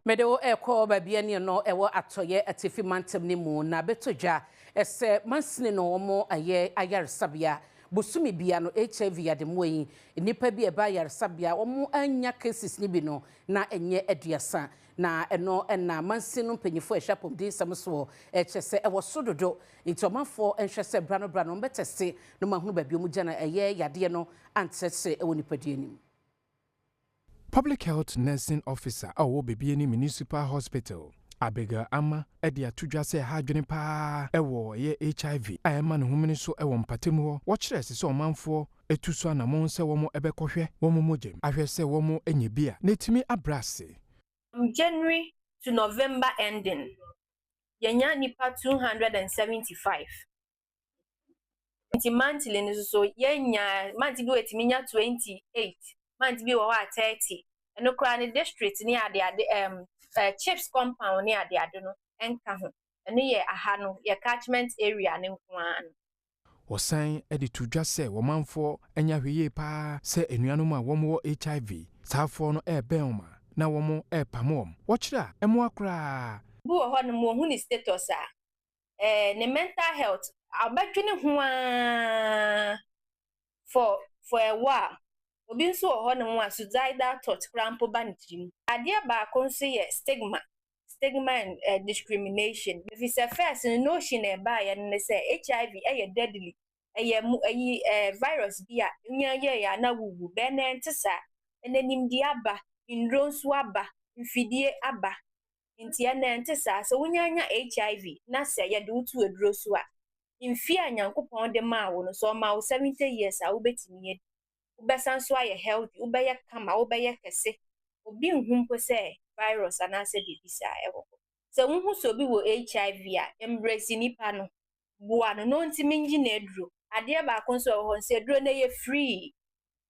Medo eko Bibiani no ewo atoye atifi mantem ni mu na betoja ese mansini no omo aye ayaresabia busumi bia no HIV yademu yi nipa bi eba ayaresabia omo anya cases ni bi no na enye aduasa na eno na mansinu mpanyifo ehwapom di samso echese ewo sododo ntomafo enhwese brano mbetese no mahunu ba bi omu gya na eye yade no antese ewo nipadie nim. Public Health Nursing Officer awo Bibiani Municipal Hospital abega ama edi atudwa se hadwene pa ewo ye HIV ayema ne homene so ewo mpatemu ho wo kire se omanfo etuso anamon se womo ebekohwe womo mogem ahwe se womo enye bia netimi abrase. From January to November ending yenya nipa 275 monthly ni so yenya monthly bi wetimi nya 28 monthly bi wo 30 eno kra ni district ni ade chips compound ni ade no enka ho eno ye aha no ye catchment area ni nkoa no wosan edi tudwa se womanfo enya hweye pa se enuanom a womo HIV safo no ebenoma na womo epamom wo kira emo akra bu ho no mo hu ni status a ne mental health abadwene ho a for a while obi nso ho no mo suicidal thought crampo banitrim ade ba konso ye stigma and discrimination if it's a first notion e ba ya ne say HIV deadly virus bia nya ya na wuwu be na ntesa enanim di aba indronsu aba mfidie aba ntia na ntesa so wunyanya HIV na se ya de utu eduro so a mfi anyankopon de ma wo no so ma wo 70 years a wo betimi ye ubesan so aye healthy ubeye kama ubeye kese obi nhumpo se virus anase bibisa ewo so unhu so bi wo HIV a embrace nipa no bua no ntimi ngi na eduro ade ba konso ho se eduro na ye free